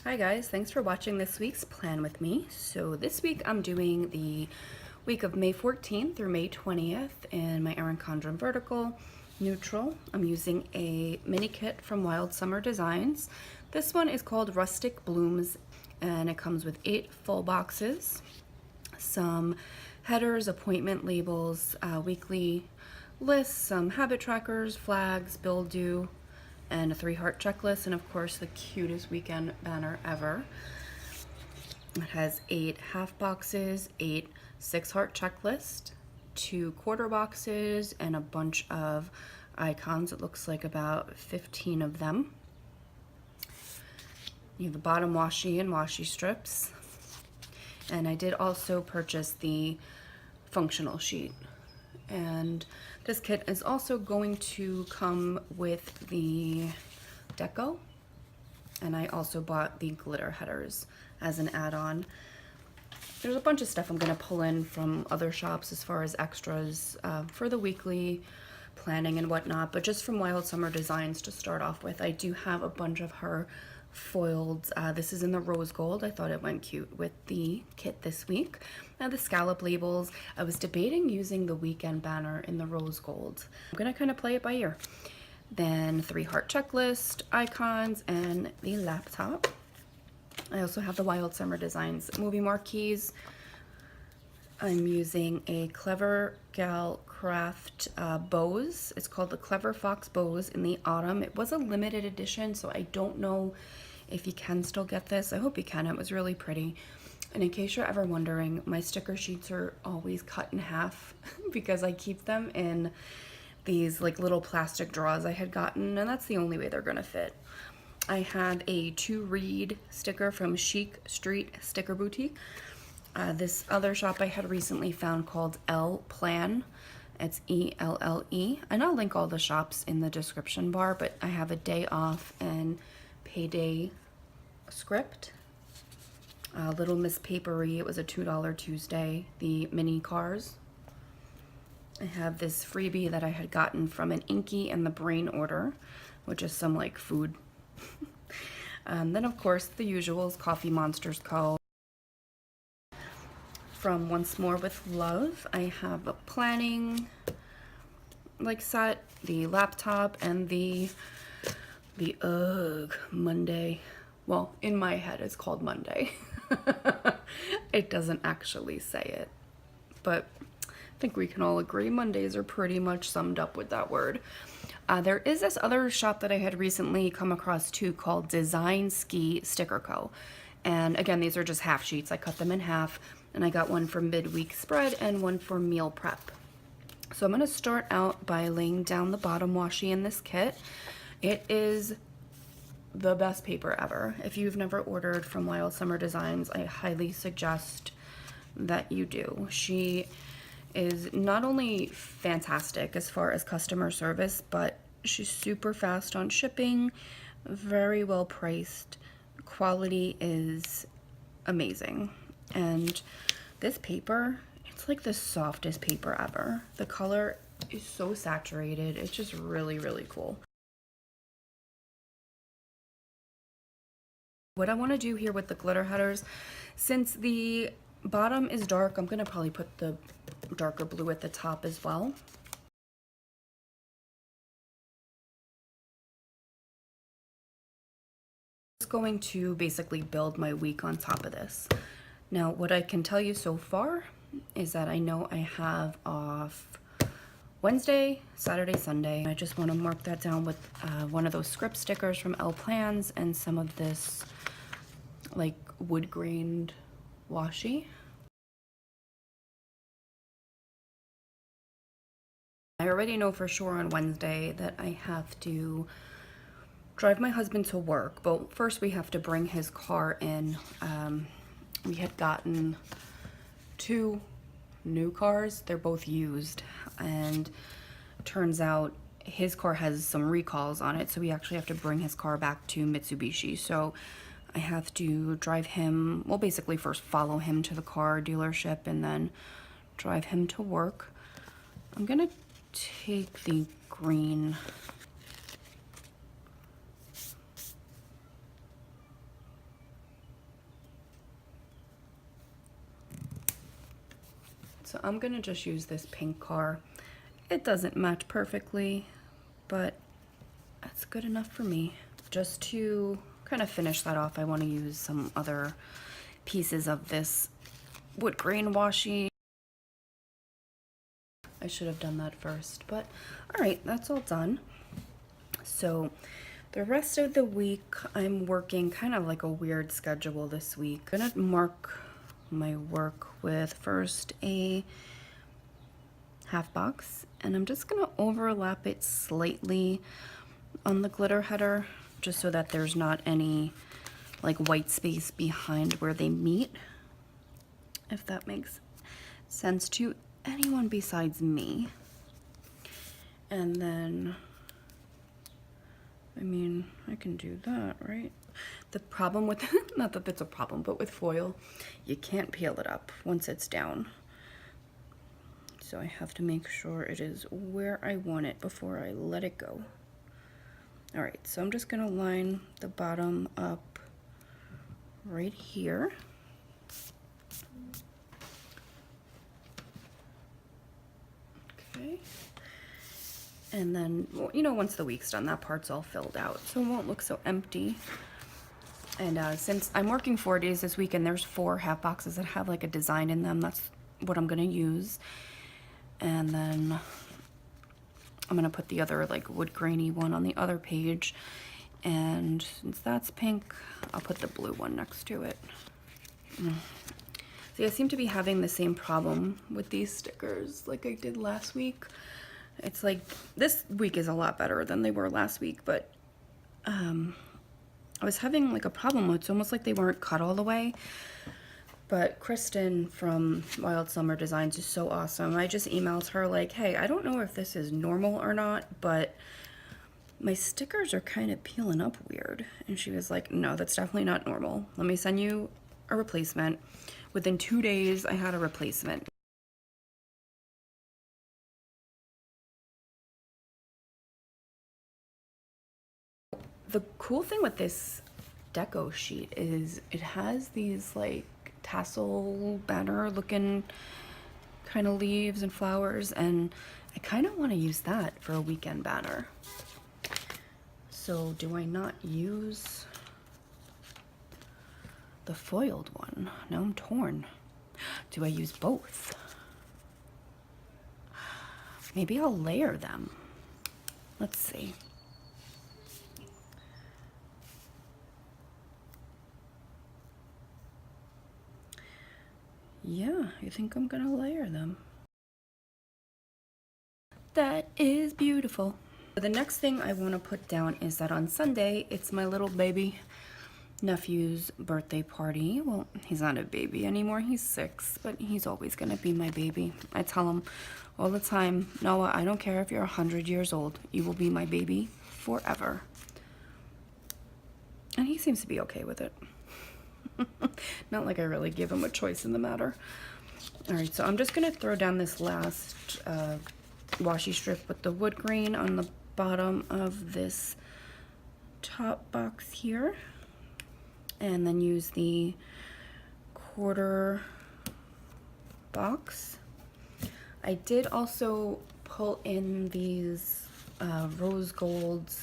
Hi guys, thanks for watching this week's plan with me. So this week I'm doing the week of May 14th through May 20th in my Erin Condren Vertical Neutral. I'm using a mini kit from Wild Summer Designs. This one is called Rustic Blooms and it comes with 8 full boxes, some headers, appointment labels, weekly lists, some habit trackers, flags, build due, and a 3-heart checklist, and of course the cutest weekend banner ever. It has 8 half boxes, 8 6-heart checklist, 2 quarter boxes, and a bunch of icons. It looks like about 15 of them. You have the bottom washi and washi strips. And I did also purchase the functional sheet. And this kit is also going to come with the deco, and I also bought the glitter headers as an add-on. There's a bunch of stuff I'm going to pull in from other shops as far as extras for the weekly planning and whatnot, but just from Wild Summer Designs to start off with, I do have a bunch of her foiled. This is in the rose gold. I thought it went cute with the kit this week. Now the scallop labels, I was debating using the weekend banner in the rose gold. I'm gonna kind of play it by ear. Then 3-heart checklist, icons, and the laptop. I also have the Wild Summer Designs movie marquees. I'm using a Clever Gal Craft bows. It's called the Clever Fox Bows in the autumn. It was a limited edition, so I don't know if you can still get this. I hope you can. It was really pretty. And in case you're ever wondering, my sticker sheets are always cut in half because I keep them in these like little plastic drawers I had gotten, and that's the only way they're gonna fit. I have a To Read sticker from Chic Street Sticker Boutique. This other shop I had recently found called L Plan. It's E-L-L-E. And I'll link all the shops in the description bar, but I have a day off and payday script. Little Miss Papery, it was a $2 Tuesday. The mini cars. I have this freebie that I had gotten from an Inky and the Brain order, which is some like food. Then of course the usuals, Coffee Monsters Co. From Once More with Love, I have a planning like set, the laptop, and the Monday. Well, in my head it's called Monday. It doesn't actually say it, but I think we can all agree Mondays are pretty much summed up with that word. There is this other shop that I had recently come across too called Design Ski Sticker Co. And again, these are just half sheets. I cut them in half, and I got one for midweek spread and one for meal prep. So I'm going to start out by laying down the bottom washi in this kit. It is the best paper ever. If you've never ordered from Wild Summer Designs, I highly suggest that you do. She is not only fantastic as far as customer service, but she's super fast on shipping, very well priced. Quality is amazing. And this paper, it's like the softest paper ever. The color is so saturated. It's just really, really cool. What I want to do here with the glitter headers, since the bottom is dark, I'm going to probably put the darker blue at the top as well. I'm just going to basically build my week on top of this. Now, what I can tell you so far is that I know I have off Wednesday, Saturday, Sunday. I just want to mark that down with one of those script stickers from L Plans and some of this like wood grained washi. I already know for sure on Wednesday that I have to drive my husband to work, but first we have to bring his car in. We had gotten 2 new cars. They're both used, and turns out his car has some recalls on it, so we actually have to bring his car back to Mitsubishi. So I have to drive him, well, basically first follow him to the car dealership and then drive him to work. I'm gonna take the green I'm gonna just use this pink car. It doesn't match perfectly, but that's good enough for me. Just to kind of finish that off, I want to use some other pieces of this wood grain washi. I should have done that first, but all right, that's all done. So the rest of the week, I'm working kind of like a weird schedule this week. I'm gonna mark my work with first a half box, and I'm just gonna overlap it slightly on the glitter header, just so that there's not any like white space behind where they meet, if that makes sense to anyone besides me. And then, I mean, I can do that, right? The problem with, not that it's a problem, but with foil, you can't peel it up once it's down. So I have to make sure it is where I want it before I let it go. All right, so I'm just gonna line the bottom up right here. Okay. And then, well, you know, once the week's done, that part's all filled out, so it won't look so empty. And since I'm working 4 days this week and there's 4 half boxes that have like a design in them, that's what I'm gonna use. And then I'm gonna put the other like wood grainy one on the other page. And since that's pink, I'll put the blue one next to it. See, I seem to be having the same problem with these stickers like I did last week. It's like this week is a lot better than they were last week, but I was having like a problem with, it's almost like they weren't cut all the way. But Kristen from Wild Summer Designs is so awesome. I just emailed her like, hey, I don't know if this is normal or not, but my stickers are kind of peeling up weird. And she was like, no, that's definitely not normal. Let me send you a replacement. Within 2 days, I had a replacement. The cool thing with this deco sheet is it has these like tassel banner looking kind of leaves and flowers, and I kind of want to use that for a weekend banner. So do I not use the foiled one? Now I'm torn. Do I use both? Maybe I'll layer them. Let's see. Yeah, I think I'm gonna layer them. That is beautiful. The next thing I want to put down is that on Sunday, it's my little baby nephew's birthday party. Well, he's not a baby anymore, he's 6, but he's always gonna be my baby. I tell him all the time, Noah, I don't care if you're 100 years old, you will be my baby forever. And he seems to be okay with it. Not like I really give him a choice in the matter. All right, so I'm just gonna throw down this last washi strip with the wood grain on the bottom of this top box here, and then use the quarter box. I did also pull in these rose gold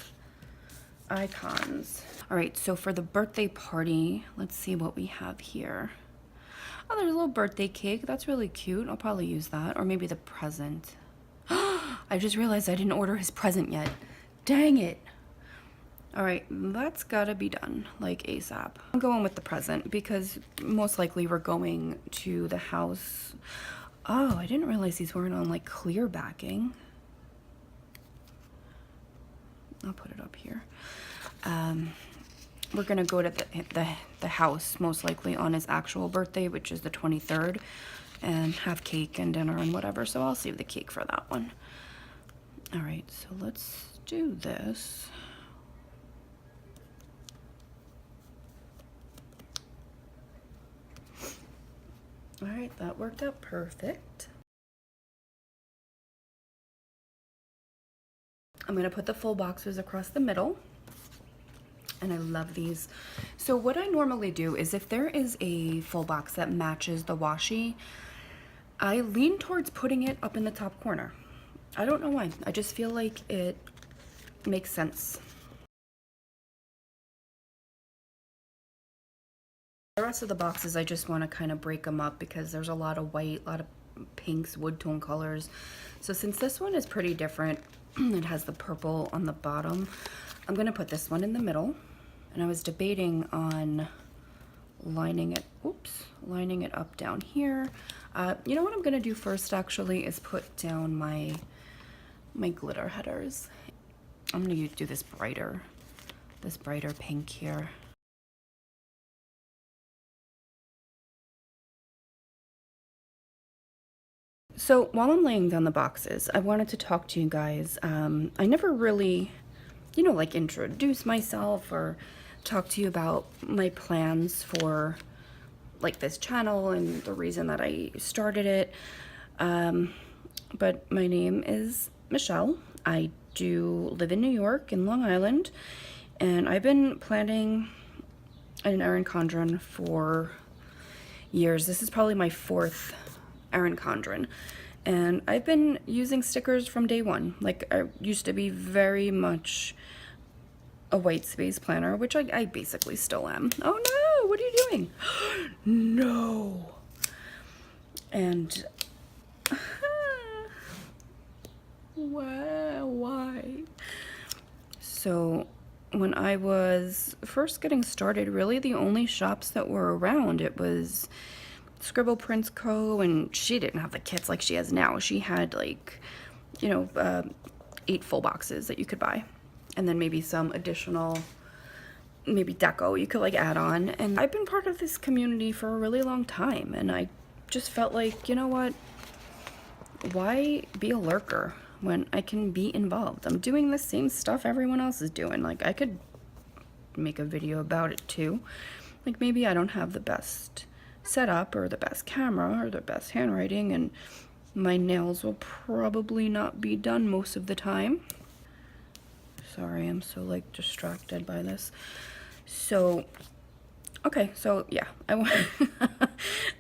icons. All right, so for the birthday party, let's see what we have here. Oh, there's a little birthday cake. That's really cute. I'll probably use that, or maybe the present. I just realized I didn't order his present yet. Dang it. All right, that's gotta be done, like ASAP. I'm going with the present because most likely we're going to the house. Oh, I didn't realize these weren't on like clear backing. I'll put it up here. We're gonna go to the house most likely on his actual birthday, which is the 23rd, and have cake and dinner and whatever, so I'll save the cake for that one. All right, so let's do this. All right, that worked out perfect. I'm gonna put the full boxes across the middle. And I love these. So what I normally do is if there is a full box that matches the washi, I lean towards putting it up in the top corner. I don't know why. I just feel like it makes sense. The rest of the boxes, I just want to kind of break them up because there's a lot of white, a lot of pinks, wood tone colors. So since this one is pretty different, it has the purple on the bottom, I'm going to put this one in the middle. And I was debating on lining it up down here. You know what I'm going to do first actually is put down my glitter headers. I'm going to do this brighter pink here. So while I'm laying down the boxes, I wanted to talk to you guys. I never really, like introduce myself or talk to you about my plans for like this channel and the reason that I started it. But my name is Michelle. I do live in New York, in Long Island, and I've been planning an Erin Condren for years. This is probably my 4th Erin Condren, and I've been using stickers from day one. Like, I used to be very much a white space planner, which I basically still am. Oh no, what are you doing? No. And why? So when I was first getting started, really the only shops that were around, it was Scribble Prints Co. And she didn't have the kits like she has now. She had like, 8 full boxes that you could buy. And then maybe some additional, maybe deco you could like add on. And I've been part of this community for a really long time. And I just felt like, you know what? Why be a lurker when I can be involved? I'm doing the same stuff everyone else is doing. Like, I could make a video about it too. Like, maybe I don't have the best setup or the best camera or the best handwriting, and my nails will probably not be done most of the time. Sorry, I'm so like distracted by this. So, okay, so yeah, I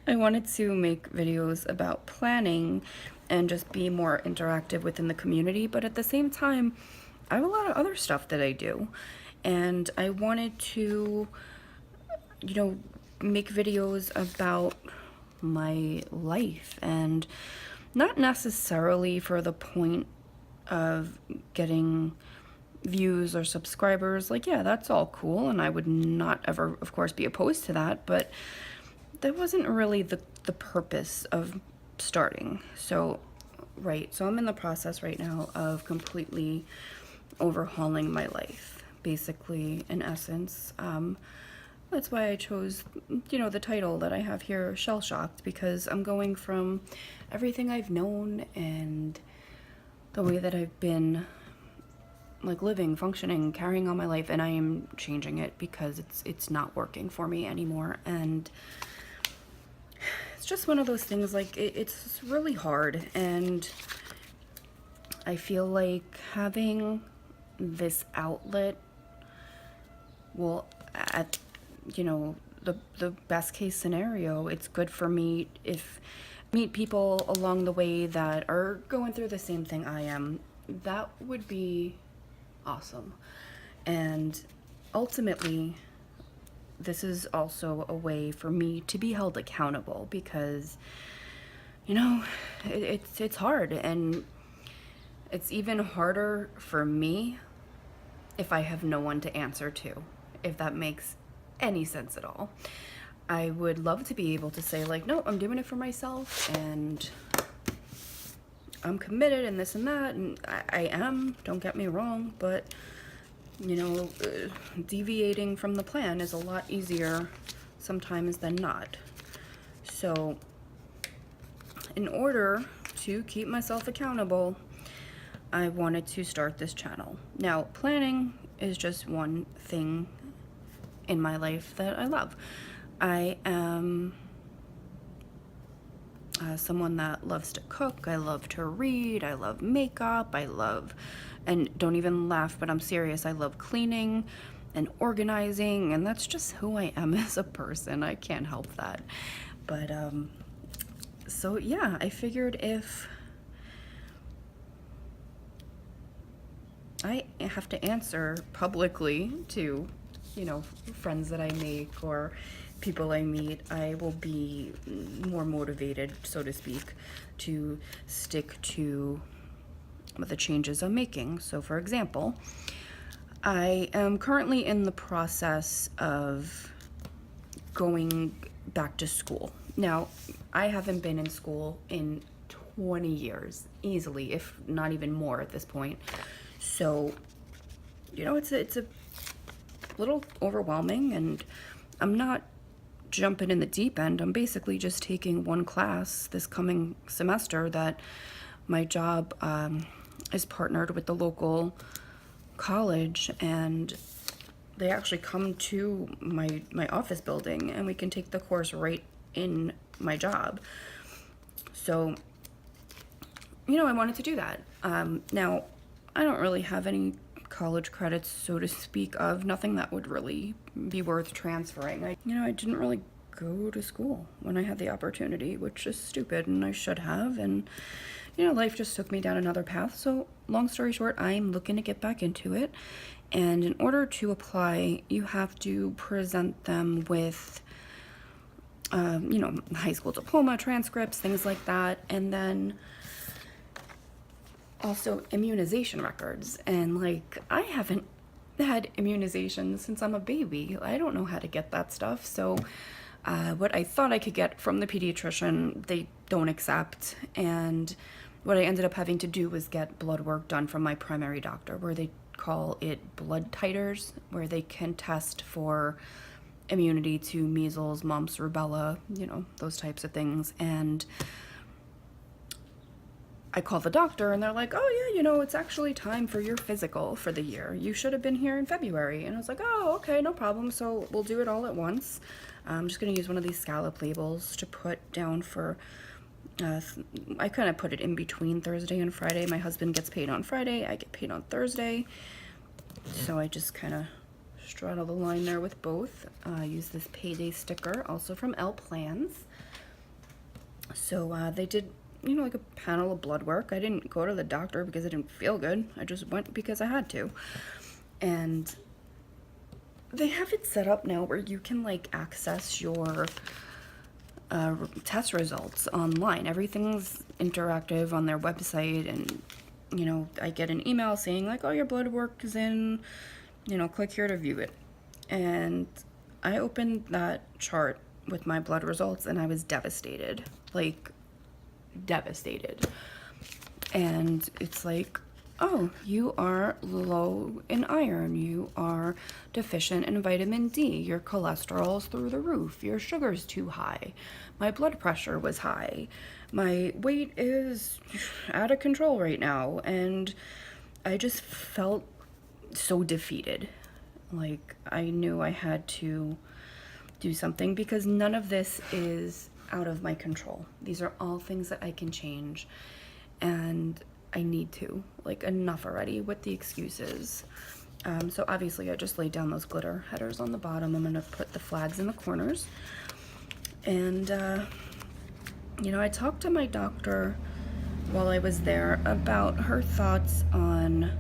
wanted to make videos about planning and just be more interactive within the community, but at the same time, I have a lot of other stuff that I do, and I wanted to, make videos about my life, and not necessarily for the point of getting views or subscribers. Like, yeah, that's all cool, and I would not ever, of course, be opposed to that, but that wasn't really the purpose of starting. So, so I'm in the process right now of completely overhauling my life, basically, in essence. That's why I chose, the title that I have here, Shell Shocked, because I'm going from everything I've known and the way that I've been like living, functioning, carrying on my life, and I am changing it because it's not working for me anymore. And it's just one of those things, like it's really hard, and I feel like having this outlet will, at the best case scenario, it's good for me if I meet people along the way that are going through the same thing I am. That would be awesome. And ultimately, this is also a way for me to be held accountable, because it's hard, and it's even harder for me if I have no one to answer to, if that makes any sense at all. I would love to be able to say, like, no, I'm doing it for myself, and I'm committed, and this and that, and I am, don't get me wrong, but deviating from the plan is a lot easier sometimes than not. So in order to keep myself accountable, I wanted to start this channel. Now, planning is just one thing in my life that I love. I am someone that loves to cook, I love to read, I love makeup, and don't even laugh, but I'm serious, I love cleaning and organizing, and that's just who I am as a person. I can't help that. But So yeah, I figured if I have to answer publicly to, you know, friends that I make or people I meet, I will be more motivated, so to speak, to stick to the changes I'm making. So for example, I am currently in the process of going back to school. Now, I haven't been in school in 20 years, easily, if not even more at this point. So, you know, it's a little overwhelming, and I'm not jumping in the deep end. I'm basically just taking one class this coming semester that my job is partnered with the local college, and they actually come to my office building, and we can take the course right in my job. So, you know, I wanted to do that. Now, I don't really have any college credits, so to speak of, nothing that would really be worth transferring. I didn't really go to school when I had the opportunity, which is stupid, and I should have, and, you know, life just took me down another path. So, long story short, I'm looking to get back into it, and in order to apply, you have to present them with, you know, high school diploma, transcripts, things like that, and then also immunization records. And like, I haven't had immunizations since I'm a baby. I don't know how to get that stuff. So what I thought I could get from the pediatrician, they don't accept. And what I ended up having to do was get blood work done from my primary doctor, where they call it blood titers, where they can test for immunity to measles, mumps, rubella, you know, those types of things. And I call the doctor, and they're like, oh yeah, you know, it's actually time for your physical for the year. You should have been here in February. And I was like, oh, okay, no problem. So we'll do it all at once. I'm just going to use one of these scallop labels to put down for, I kind of put it in between Thursday and Friday. My husband gets paid on Friday. I get paid on Thursday. So I just kind of straddle the line there with both. Use this payday sticker, also from L Plans. So they did, you know, like a panel of blood work. I didn't go to the doctor because I didn't feel good. I just went because I had to. And they have it set up now where you can like access your test results online. Everything's interactive on their website, and you know, I get an email saying like, oh, your blood work is in, you know, click here to view it. And I opened that chart with my blood results, and I was devastated, like devastated. And it's like, oh, you are low in iron, you are deficient in vitamin D, your cholesterol's through the roof, your sugar's too high, my blood pressure was high, my weight is out of control right now. And I just felt so defeated. Like, I knew I had to do something, because none of this is out of my control. These are all things that I can change, and I need to. Like, enough already with the excuses. So obviously I just laid down those glitter headers on the bottom. I'm gonna put the flags in the corners. And you know, I talked to my doctor while I was there about her thoughts on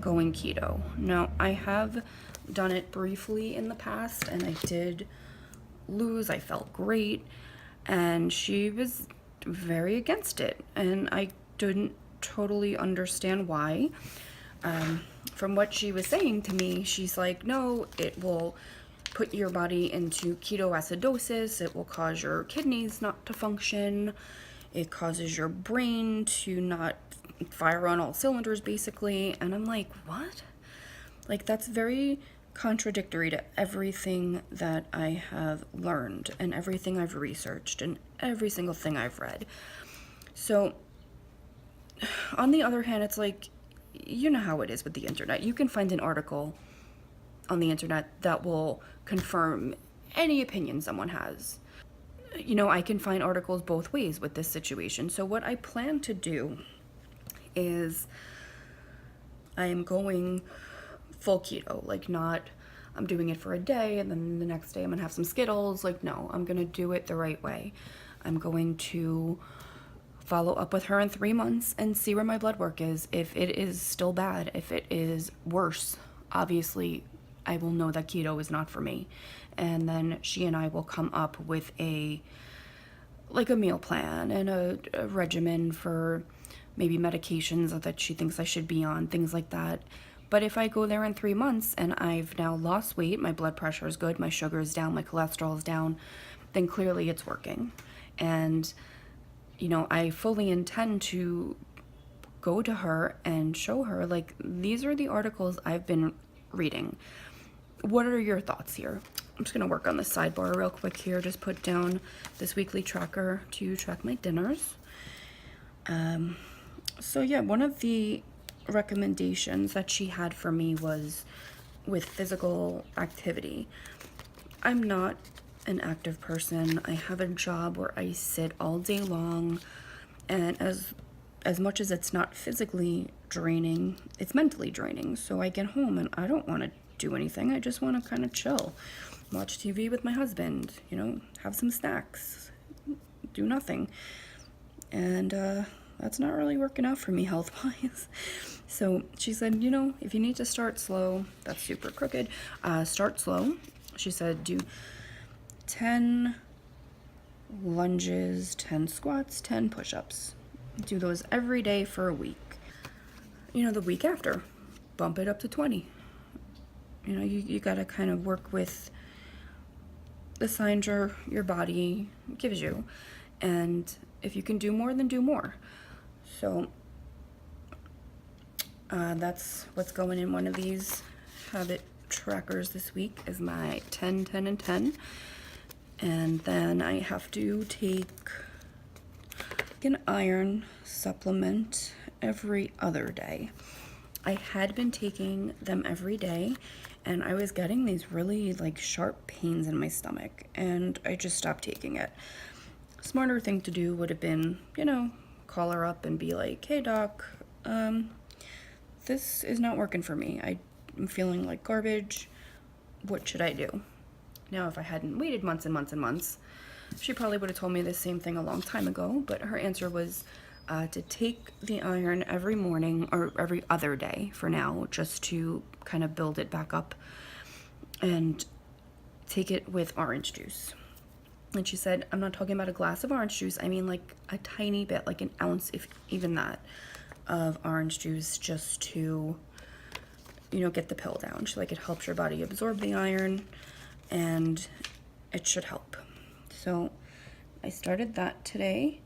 going keto. Now, I have done it briefly in the past, and I did lose. I felt great, and she was very against it, and I didn't totally understand why. From what she was saying to me, she's like, no, it will put your body into ketoacidosis, it will cause your kidneys not to function, it causes your brain to not fire on all cylinders, basically. And I'm like, what? Like, that's very contradictory to everything that I have learned and everything I've researched and every single thing I've read. So on the other hand, it's like, you know how it is with the internet. You can find an article on the internet that will confirm any opinion someone has. You know, I can find articles both ways with this situation. So what I plan to do is I am going full keto, like, not I'm doing it for a day and then the next day I'm gonna have some Skittles. Like, no, I'm gonna do it the right way. I'm going to follow up with her in 3 months and see where my blood work is. If it is still bad, if it is worse, obviously I will know that keto is not for me. And then she and I will come up with a meal plan and a regimen for maybe medications that she thinks I should be on, things like that. But if I go there in 3 months and I've now lost weight, my blood pressure is good, my sugar is down, my cholesterol is down, then clearly it's working. And, you know, I fully intend to go to her and show her, like, these are the articles I've been reading. What are your thoughts here? I'm just going to work on the sidebar real quick here. Just put down this weekly tracker to track my dinners. So yeah, one of the recommendations that she had for me was with physical activity. I'm not an active person. I have a job where I sit all day long, and as much as it's not physically draining, it's mentally draining. So I get home and I don't want to do anything. I just want to kind of chill, watch TV with my husband, you know, have some snacks, do nothing. And that's not really working out for me health-wise. So she said, you know, if you need to start slow, that's super crooked, start slow. She said do 10 lunges, 10 squats, 10 push-ups. Do those every day for a week. You know, the week after, bump it up to 20. You know, you gotta kind of work with the signs your body gives you. And if you can do more, then do more. So that's what's going in one of these habit trackers this week is my 10, 10, and 10. And then I have to take an iron supplement every other day. I had been taking them every day, and I was getting these really like sharp pains in my stomach, and I just stopped taking it. Smarter thing to do would have been, you know, call her up and be like, hey doc, this is not working for me. I'm feeling like garbage. What should I do? Now, if I hadn't waited months and months and months, she probably would have told me the same thing a long time ago, but her answer was to take the iron every morning or every other day for now, just to kind of build it back up, and take it with orange juice. And she said, I'm not talking about a glass of orange juice, I mean like a tiny bit, like an ounce, if even that, of orange juice, just to, you know, get the pill down. She's like, it helps your body absorb the iron, and it should help. So I started that today,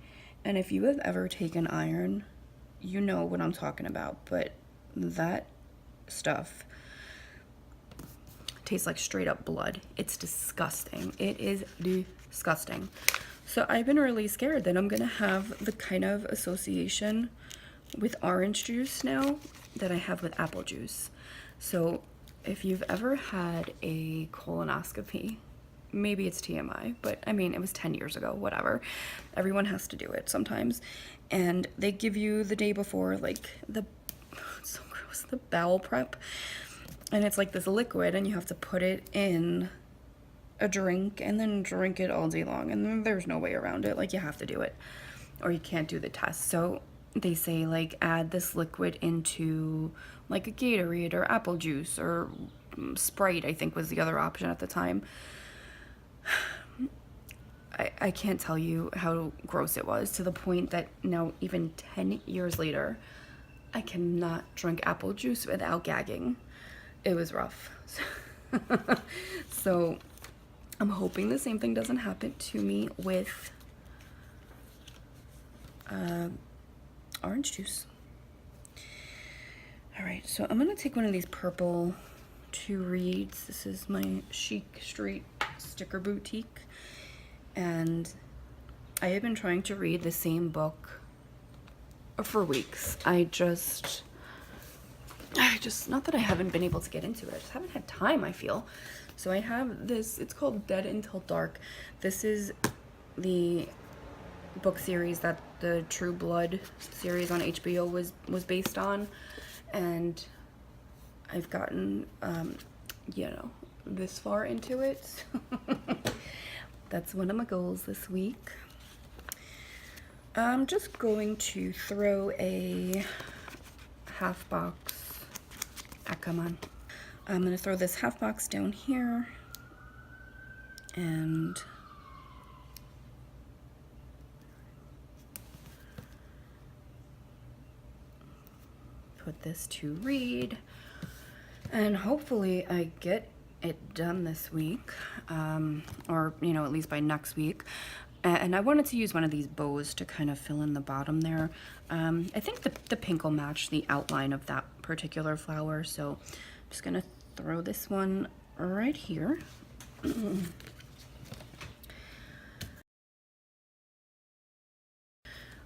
and if you have ever taken iron, you know what I'm talking about, but that stuff tastes like straight up blood. It's disgusting. It is disgusting. So I've been really scared that I'm gonna have the kind of association with orange juice now that I have with apple juice. So if you've ever had a colonoscopy, maybe it's TMI, but I mean, it was 10 years ago, whatever. Everyone has to do it sometimes. And they give you the day before, like, it's so gross, the bowel prep. And it's like this liquid, and you have to put it in a drink and then drink it all day long. And then there's no way around it. Like, you have to do it, or you can't do the test. So they say, like, add this liquid into like a Gatorade or apple juice or Sprite, I think was the other option at the time. I can't tell you how gross it was, to the point that now, even 10 years later, I cannot drink apple juice without gagging. It was rough. So I'm hoping the same thing doesn't happen to me with orange juice. All right, so I'm gonna take one of these purple 2 reads. This is my Chic Street Sticker Boutique, and I have been trying to read the same book for weeks. I just, not that I haven't been able to get into it, I just haven't had time, I feel. So I have this, it's called Dead Until Dark. This is the book series that the True Blood series on HBO was based on, and I've gotten, you know, this far into it. That's one of my goals this week. I'm just going to throw a half box. Ah, come on. I'm gonna throw this half box down here and put this to read, and hopefully I get it done this week, or you know, at least by next week. And I wanted to use one of these bows to kind of fill in the bottom there. I think the pink will match the outline of that particular flower, so I'm just gonna throw this one right here.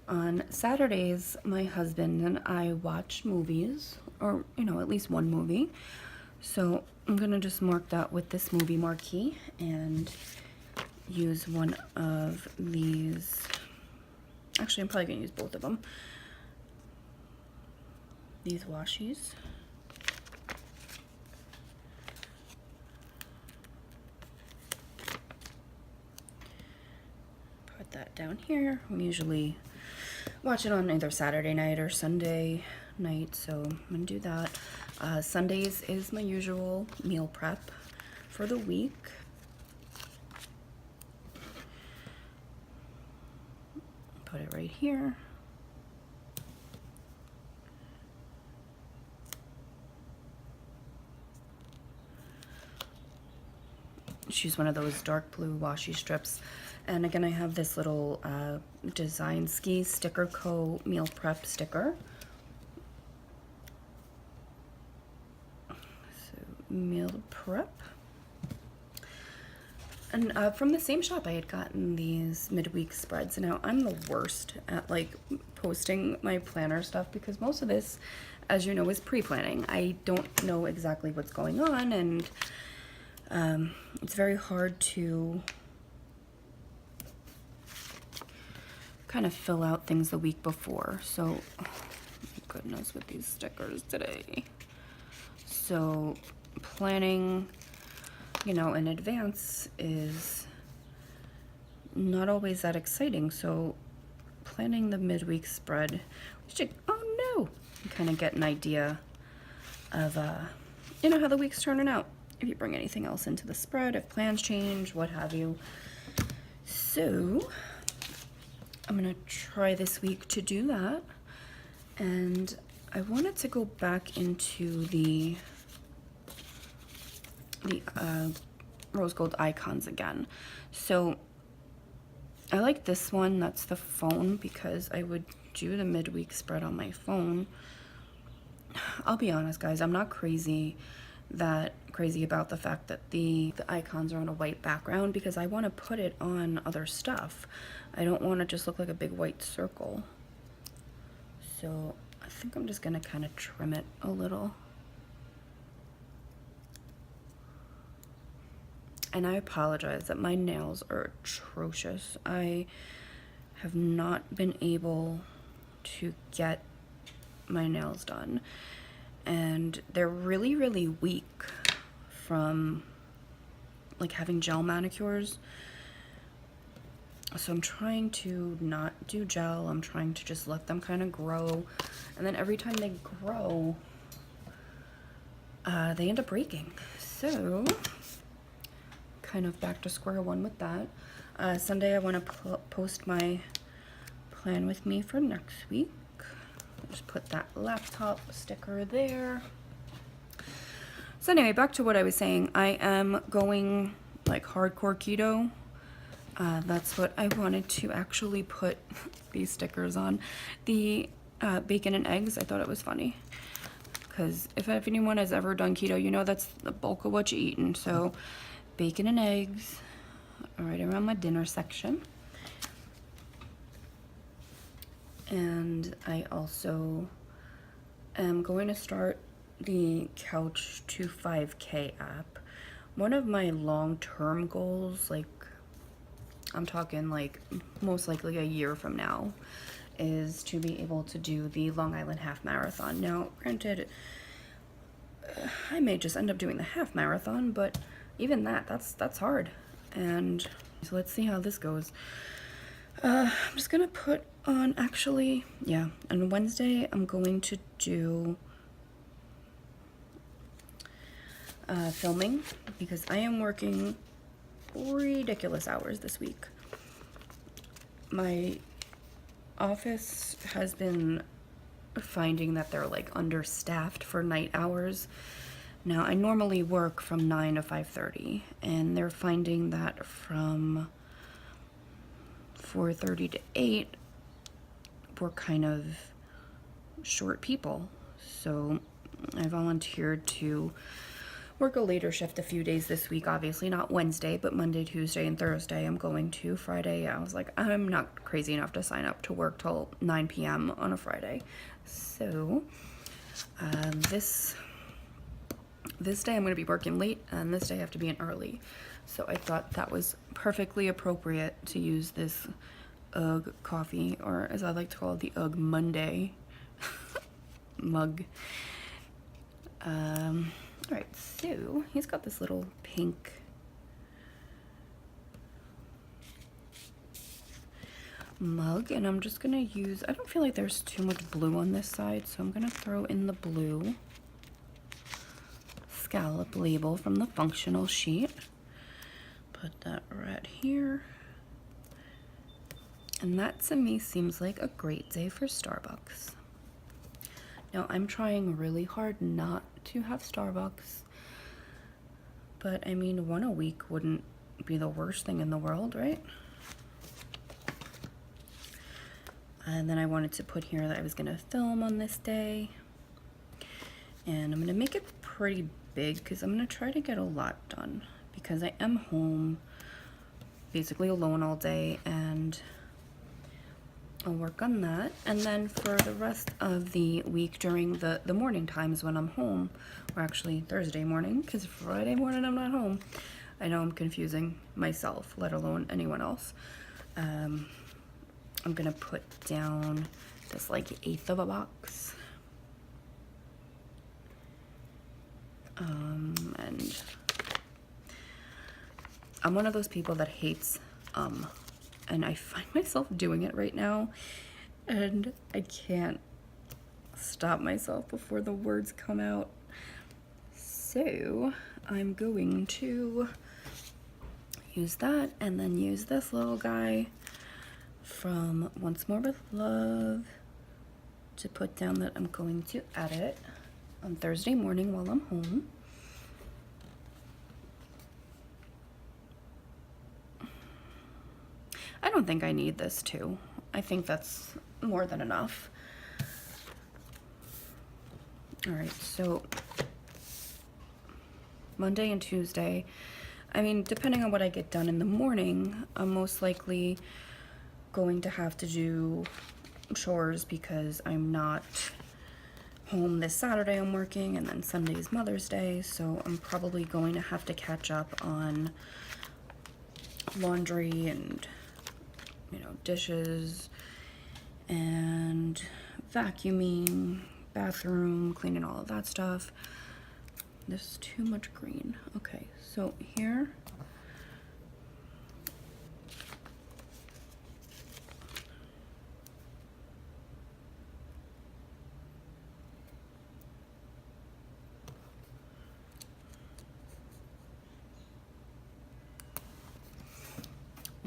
On Saturdays, my husband and I watch movies, or you know, at least one movie. So I'm gonna just mark that with this movie marquee and use one of these. Actually, I'm probably gonna use both of them. These washies. Put that down here. We usually watch it on either Saturday night or Sunday night, so I'm gonna do that. Sundays is my usual meal prep for the week. Put it right here. Choose one of those dark blue washi strips. And again, I have this little Deisgns Sticker Co. meal prep sticker. So, meal prep. And from the same shop, I had gotten these midweek spreads. Now, I'm the worst at like posting my planner stuff because most of this, as you know, is pre-planning. I don't know exactly what's going on, and it's very hard to kind of fill out things the week before. So, oh my goodness, with these stickers today. So, planning, you know, in advance is not always that exciting. So, planning the midweek spread, we should, oh no, kind of get an idea of, you know, how the week's turning out. If you bring anything else into the spread, if plans change, what have you. So, I'm gonna try this week to do that. And I wanted to go back into the rose gold icons again. So I like this one, that's the phone, because I would do the midweek spread on my phone. I'll be honest, guys, I'm not crazy about the fact that the icons are on a white background, because I want to put it on other stuff. I don't want to just look like a big white circle. So I think I'm just gonna kind of trim it a little. And I apologize that my nails are atrocious. I have not been able to get my nails done, and they're really, really weak from like having gel manicures. So I'm trying to not do gel. I'm trying to just let them kind of grow, and then every time they grow, they end up breaking. So kind of back to square one with that. Sunday I want to post my plan with me for next week. Just put that laptop sticker there. So anyway, back to what I was saying. I am going like hardcore keto. That's what I wanted to actually put these stickers on. The bacon and eggs, I thought it was funny, because if anyone has ever done keto, you know that's the bulk of what you're eating. So bacon and eggs right around my dinner section. And I also am going to start the Couch to 5K app. One of my long-term goals, like I'm talking like most likely a year from now, is to be able to do the Long Island half marathon. Now, granted, I may just end up doing the half marathon, but even that's hard. And so let's see how this goes. I'm just gonna put On Wednesday, I'm going to do filming because I am working ridiculous hours this week. My office has been finding that they're like understaffed for night hours. Now, I normally work from 9 to 5:30, and they're finding that from 4:30 to 8, we're kind of short people. So I volunteered to work a later shift a few days this week. Obviously not Wednesday, but Monday, Tuesday, and Thursday I'm going to. Friday, I was like, I'm not crazy enough to sign up to work till 9 p.m. on a Friday. So this day I'm going to be working late, and this day I have to be in early. So I thought that was perfectly appropriate to use this UGG coffee, or as I like to call it, the UGG Monday mug. Alright, so he's got this little pink mug, and I'm just gonna use, I don't feel like there's too much blue on this side, so I'm gonna throw in the blue scallop label from the functional sheet. Put that right here. And that to me seems like a great day for Starbucks. Now, I'm trying really hard not to have Starbucks, but I mean, one a week wouldn't be the worst thing in the world, right? And then I wanted to put here that I was gonna film on this day, and I'm gonna make it pretty big because I'm gonna try to get a lot done because I am home basically alone all day, and I'll work on that. And then for the rest of the week during the morning times when I'm home, or actually Thursday morning, because Friday morning I'm not home. I know I'm confusing myself, let alone anyone else. I'm gonna put down just like 1/8 of a box. And I'm one of those people that hates and I find myself doing it right now, and I can't stop myself before the words come out. So I'm going to use that, and then use this little guy from Once More With Love to put down that I'm going to edit on Thursday morning while I'm home. I don't think I need this too. I think that's more than enough. All right, so Monday and Tuesday, I mean, depending on what I get done in the morning, I'm most likely going to have to do chores because I'm not home this Saturday. I'm working, and then Sunday's Mother's Day, so I'm probably going to have to catch up on laundry and, you know, dishes and vacuuming, bathroom, cleaning all of that stuff. There's too much green. Okay, so here,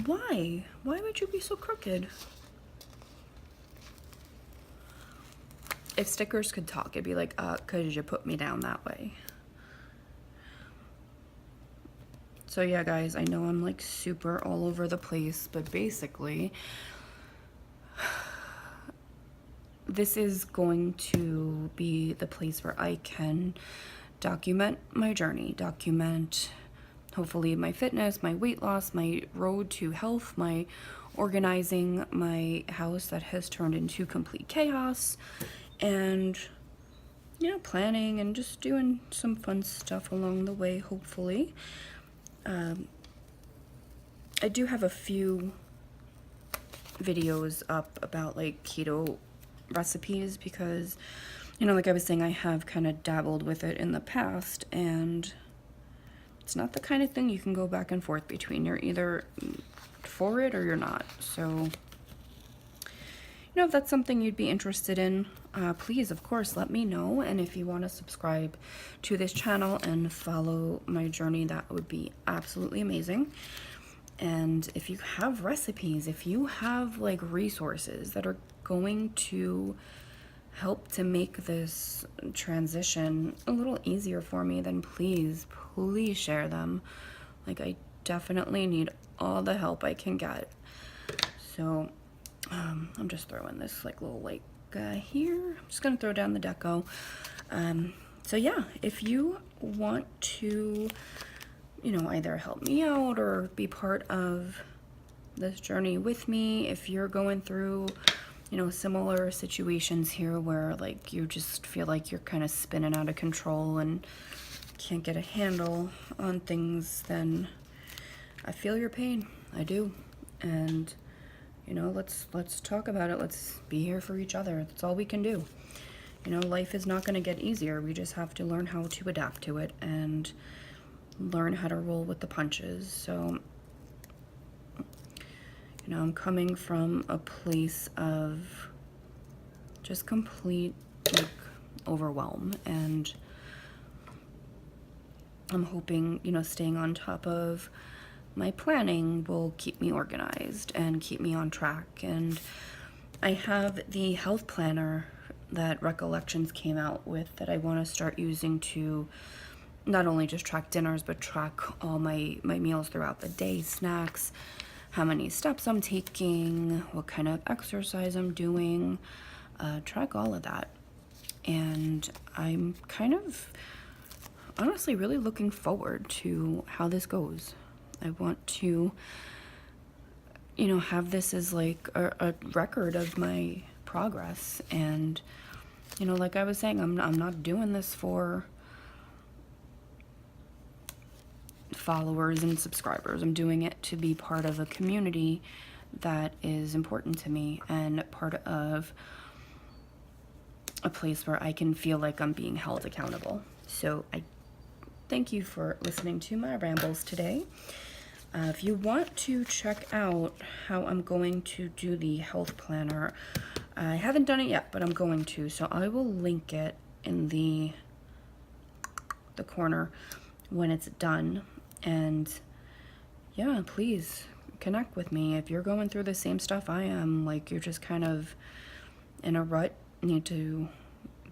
why? Why would you be so crooked? If stickers could talk, it'd be like, could you put me down that way? So yeah, guys, I know I'm like super all over the place, but basically, this is going to be the place where I can document my journey, document hopefully my fitness, my weight loss, my road to health, my organizing my house that has turned into complete chaos, and, you know, planning and just doing some fun stuff along the way, hopefully. I do have a few videos up about like keto recipes because, you know, like I was saying, I have kind of dabbled with it in the past, and it's not the kind of thing you can go back and forth between. You're either for it or you're not. So know, if that's something you'd be interested in, please, of course, let me know. And if you want to subscribe to this channel and follow my journey, that would be absolutely amazing. And if you have recipes, if you have like resources that are going to help to make this transition a little easier for me, then please share them. Like, I definitely need all the help I can get. So I'm just throwing this like little like here. I'm just gonna throw down the deco. So yeah, if you want to, you know, either help me out or be part of this journey with me, if you're going through, you know, similar situations here where like you just feel like you're kind of spinning out of control and can't get a handle on things, then I feel your pain. I do. And you know, let's talk about it. Let's be here for each other. That's all we can do. You know, life is not going to get easier. We just have to learn how to adapt to it and learn how to roll with the punches. So, you know, I'm coming from a place of just complete like overwhelm, and I'm hoping, you know, staying on top of my planning will keep me organized and keep me on track. And I have the health planner that Recollections came out with that I want to start using to not only just track dinners, but track all my meals throughout the day, snacks, how many steps I'm taking, what kind of exercise I'm doing, track all of that. And I'm kind of honestly really looking forward to how this goes. I want to, you know, have this as like a record of my progress. And, you know, like I was saying, I'm not doing this for followers and subscribers. I'm doing it to be part of a community that is important to me and part of a place where I can feel like I'm being held accountable. So I thank you for listening to my rambles today. If you want to check out how I'm going to do the health planner, I haven't done it yet, but I'm going to. So I will link it in the corner when it's done. And yeah, please connect with me. If you're going through the same stuff I am, like you're just kind of in a rut, need to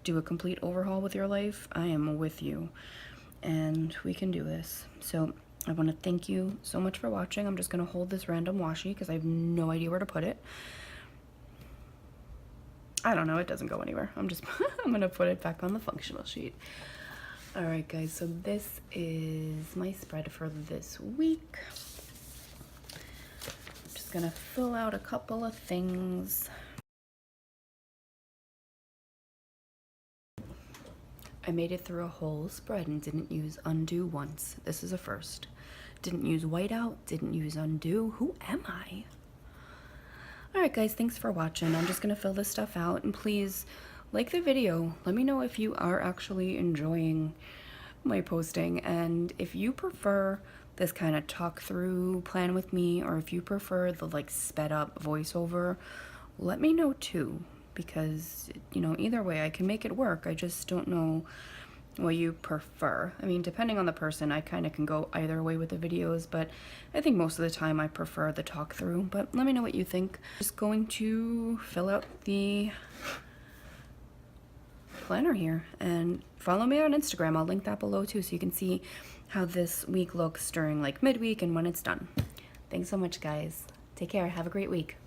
do a complete overhaul with your life, I am with you. And we can do this. So I want to thank you so much for watching. I'm just going to hold this random washi because I have no idea where to put it. I don't know, it doesn't go anywhere. I'm going to put it back on the functional sheet. All right, guys, so this is my spread for this week. I'm just going to fill out a couple of things. I made it through a whole spread and didn't use undo once. This is a first. Didn't use whiteout, didn't use undo. Who am I? Alright guys, thanks for watching. I'm just going to fill this stuff out, and please like the video. Let me know if you are actually enjoying my posting, and if you prefer this kind of talk through plan with me, or if you prefer the like sped up voiceover, let me know too. Because, you know, either way I can make it work. I just don't know what you prefer. I mean, depending on the person, I kind of can go either way with the videos, but I think most of the time I prefer the talk through. But let me know what you think. Just going to fill out the planner here, and follow me on Instagram. I'll link that below too, so you can see how this week looks during like midweek and when it's done. Thanks so much, guys. Take care. Have a great week.